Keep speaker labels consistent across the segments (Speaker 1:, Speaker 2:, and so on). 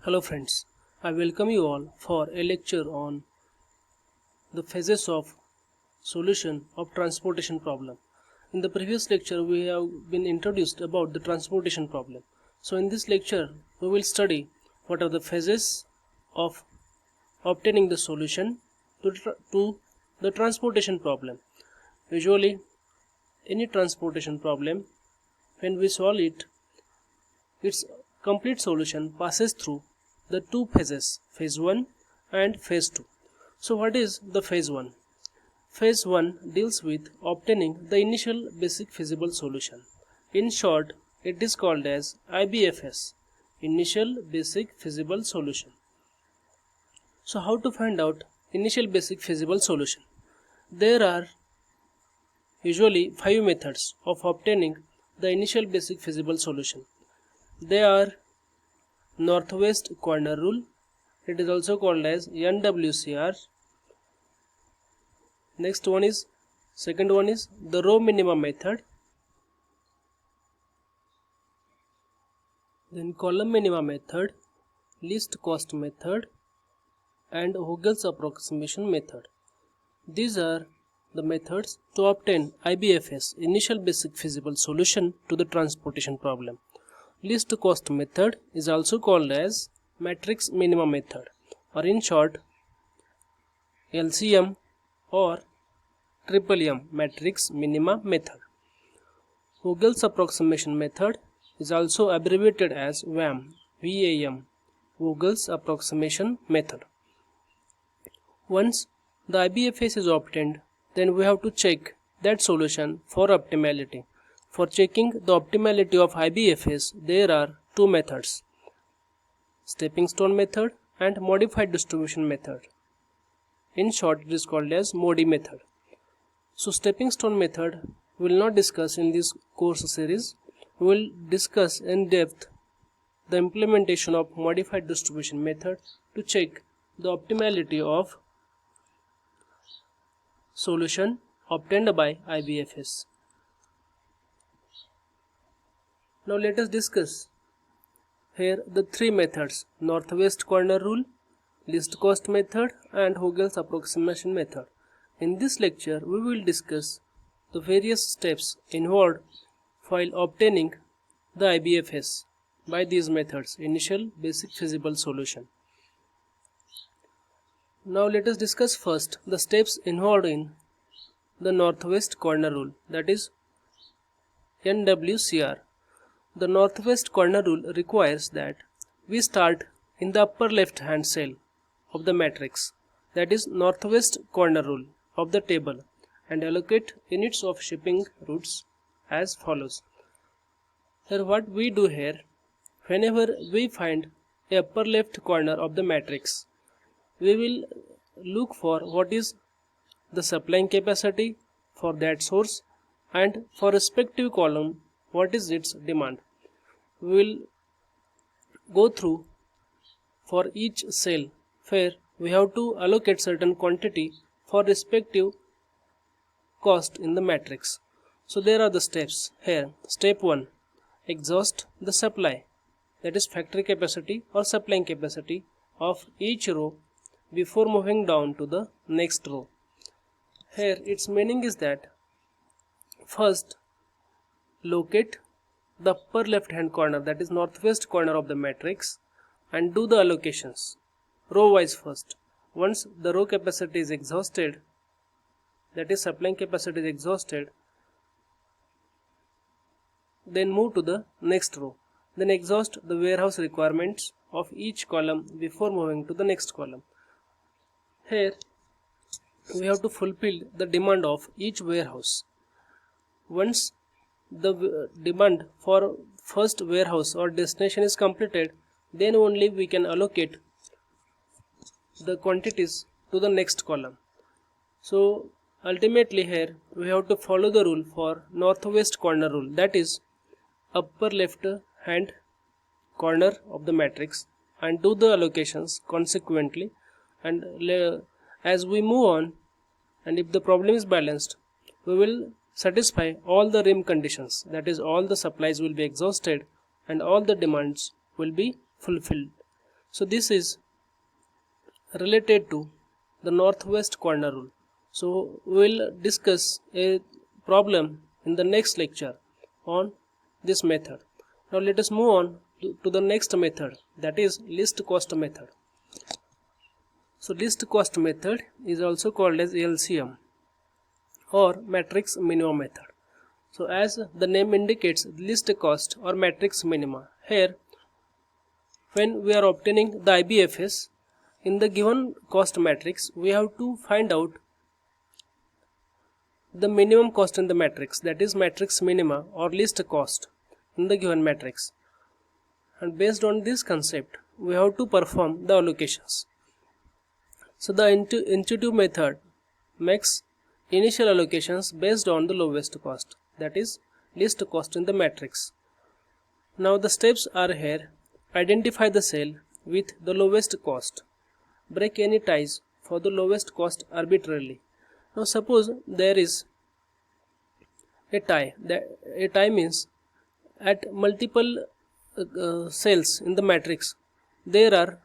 Speaker 1: Hello friends, I welcome you all for a lecture on the phases of solution of transportation problem. In the previous lecture we have been introduced about the transportation problem. So in this lecture we will study what are the phases of obtaining the solution to the transportation problem. Usually any transportation problem, when we solve it, its complete solution passes through the two phases, phase 1 and phase 2. So what is the phase 1? Phase 1 deals with obtaining the initial basic feasible solution. In short, it is called as IBFS, initial basic feasible solution. So how to find out initial basic feasible solution? There are usually 5 methods of obtaining the initial basic feasible solution. They are northwest corner rule, it is also called as NWCR. Second one is the row minimum method, then column minima method, least cost method, and Vogel's approximation method. These are the methods to obtain IBFS, initial basic feasible solution to the transportation problem. Least cost method is also called as matrix minima method, or in short LCM or M matrix minima method. Vogel's approximation method is also abbreviated as VAM, Vogel's approximation method. Once the IBFS is obtained, then we have to check that solution for optimality. For checking the optimality of IBFS, there are two methods, stepping stone method and modified distribution method. In short, it is called as MODI method. So stepping stone method we will not discuss in this course series. We will discuss in depth the implementation of modified distribution method to check the optimality of solution obtained by IBFS. Now let us discuss here the three methods, northwest corner rule, least cost method, and Vogel's approximation method. In this lecture we will discuss the various steps involved while obtaining the IBFS by these methods, initial basic feasible solution. Now let us discuss first the steps involved in the northwest corner rule, that is NWCR. The northwest corner rule requires that we start in the upper left hand cell of the matrix, that is northwest corner rule of the table, and allocate units of shipping routes as follows. Here what we do here, whenever we find a upper left corner of the matrix, we will look for what is the supplying capacity for that source, and for respective column what is its demand. We will go through for each cell where we have to allocate certain quantity for respective cost in the matrix. So there are the steps here. Step 1, exhaust the supply, that is factory capacity or supplying capacity of each row before moving down to the next row. Here its meaning is that first locate the upper left hand corner, that is northwest corner of the matrix, and do the allocations row wise first. Once the row capacity is exhausted, that is supplying capacity is exhausted, then move to the next row, then exhaust the warehouse requirements of each column before moving to the next column. Here we have to fulfill the demand of each warehouse. Once the demand for first warehouse or destination is completed, then only we can allocate the quantities to the next column. So ultimately here we have to follow the rule for northwest corner rule, that is upper left hand corner of the matrix, and do the allocations consequently, and as we move on, and if the problem is balanced, we will satisfy all the rim conditions, that is all the supplies will be exhausted and all the demands will be fulfilled. So this is related to the northwest corner rule. So we will discuss a problem in the next lecture on this method. Now let us move on to the next method, that is least cost method. So least cost method is also called as LCM or matrix minimum method. So as the name indicates, least cost or matrix minima. Here when we are obtaining the IBFS, in the given cost matrix we have to find out the minimum cost in the matrix, that is matrix minima or least cost in the given matrix, and based on this concept we have to perform the allocations. So the intuitive method makes initial allocations based on the lowest cost, that is least cost in the matrix. Now the steps are here: identify the cell with the lowest cost, break any ties for the lowest cost arbitrarily. Now suppose there is a tie. A tie means at multiple cells in the matrix there are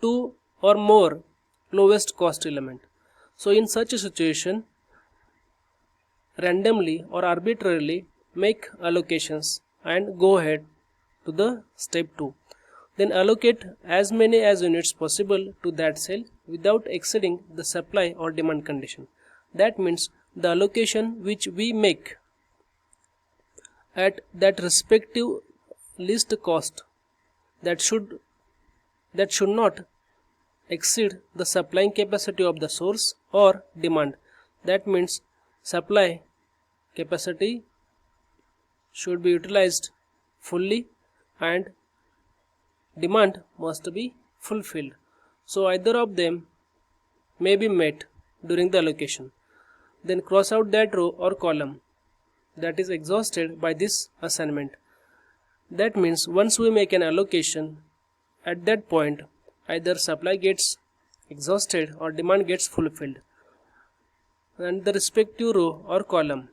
Speaker 1: two or more lowest cost element. So in such a situation, randomly or arbitrarily make allocations and go ahead to the step 2. Then allocate as many as units possible to that cell without exceeding the supply or demand condition. That means the allocation which we make at that respective least cost, that should not exceed the supplying capacity of the source or demand. That means supply capacity should be utilized fully and demand must be fulfilled. So either of them may be met during the allocation. Then cross out that row or column that is exhausted by this assignment. That means once we make an allocation, at that point either supply gets exhausted or demand gets fulfilled, and the respective row or column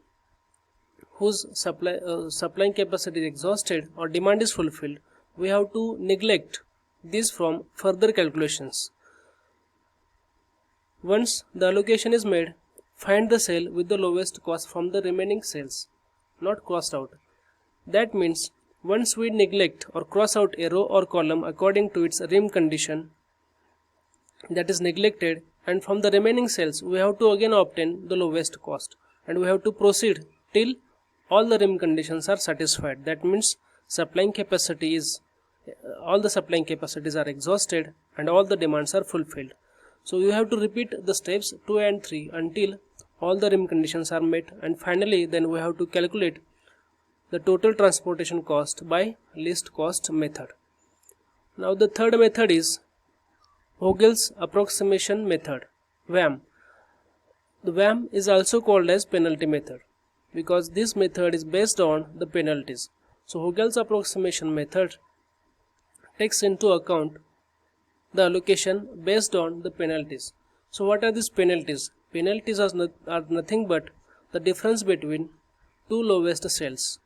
Speaker 1: whose supplying capacity is exhausted or demand is fulfilled, we have to neglect this from further calculations. Once the allocation is made, find the cell with the lowest cost from the remaining cells not crossed out. That means once we neglect or cross out a row or column according to its rim condition that is neglected, and from the remaining cells we have to again obtain the lowest cost, and we have to proceed till all the rim conditions are satisfied. That means supplying capacity is all the supplying capacities are exhausted and all the demands are fulfilled. So you have to repeat the steps 2 and 3 until all the rim conditions are met, and finally then we have to calculate the total transportation cost by least cost method. Now the third method is Vogel's approximation method, VAM. The VAM is also called as penalty method because this method is based on the penalties. So Vogel's approximation method takes into account the allocation based on the penalties. So what are these penalties? Penalties are nothing but the difference between two lowest cells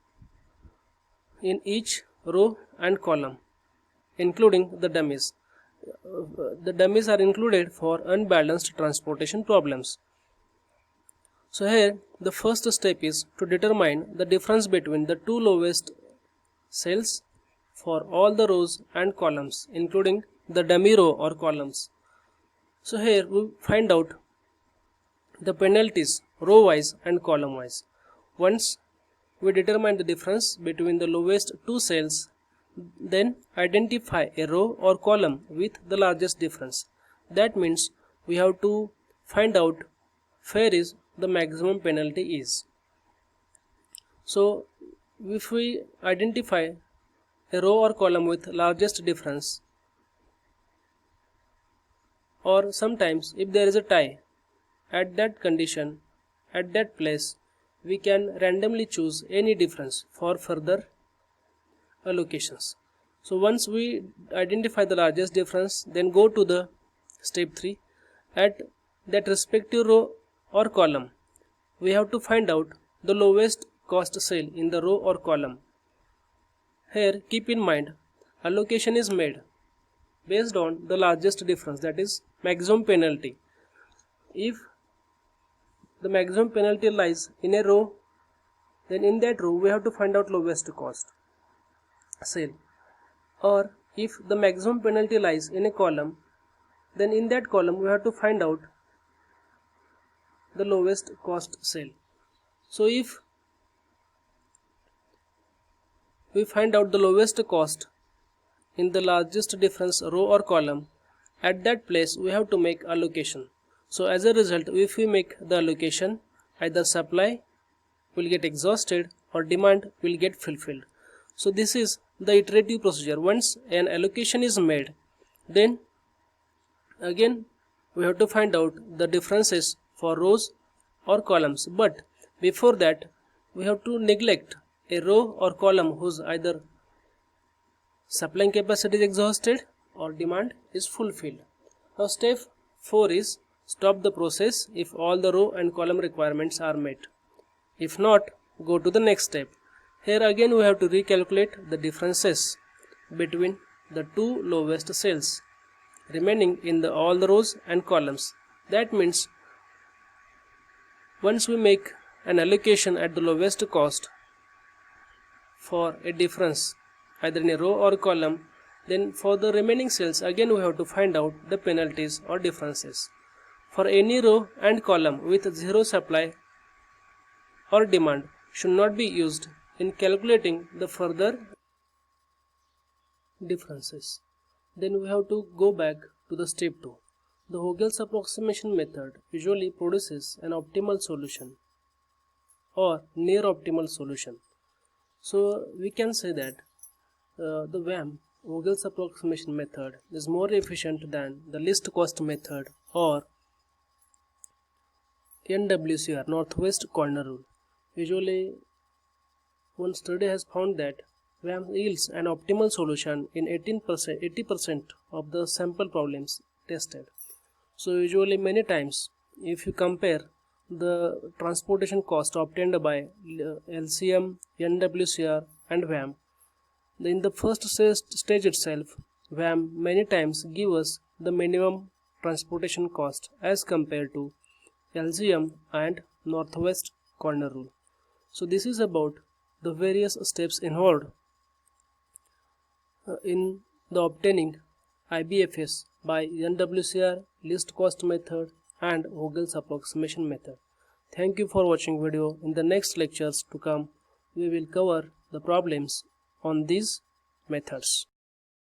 Speaker 1: in each row and column, including the dummies. The dummies are included for unbalanced transportation problems. So here the first step is to determine the difference between the two lowest cells for all the rows and columns, including the dummy row or columns. So here we find out the penalties row wise and column wise. Once we determine the difference between the lowest two cells, then identify a row or column with the largest difference. That means we have to find out where is the maximum penalty is. So if we identify a row or column with largest difference, or sometimes if there is a tie, at that condition, at that place, we can randomly choose any difference for further allocations. So once we identify the largest difference, then go to the step 3. At that respective row or column, we have to find out the lowest cost cell in the row or column. Here keep in mind, allocation is made based on the largest difference, that is maximum penalty. If the maximum penalty lies in a row, then in that row we have to find out lowest cost sale. Or if the maximum penalty lies in a column, then in that column we have to find out the lowest cost sale. So if we find out the lowest cost in the largest difference row or column, at that place we have to make allocation. So as a result, if we make the allocation, either supply will get exhausted or demand will get fulfilled. So this is the iterative procedure. Once an allocation is made, then again we have to find out the differences for rows or columns. But before that, we have to neglect a row or column whose either supplying capacity is exhausted or demand is fulfilled. Now step 4 is stop the process if all the row and column requirements are met. If not, go to the next step. Here again we have to recalculate the differences between the two lowest sales remaining in all the rows and columns. That means once we make an allocation at the lowest cost for a difference either in a row or column, then for the remaining cells again we have to find out the penalties or differences. For any row and column with zero supply or demand should not be used in calculating the further differences. Then we have to go back to the step 2. The Vogel's approximation method usually produces an optimal solution or near optimal solution. So we can say that the VAM, Vogel's approximation method, is more efficient than the least cost method or NWCR, Northwest Corner Rule. Usually one study has found that VAM yields an optimal solution in 80% of the sample problems tested. So usually many times if you compare the transportation cost obtained by LCM, NWCR and VAM, in the first stage itself, VAM many times give us the minimum transportation cost as compared to LCM and Northwest Corner Rule. So this is about the various steps involved in the obtaining IBFS by NWCR, least cost method and Vogel's approximation method. Thank you for watching video. In the next lectures to come, we will cover the problems on these methods.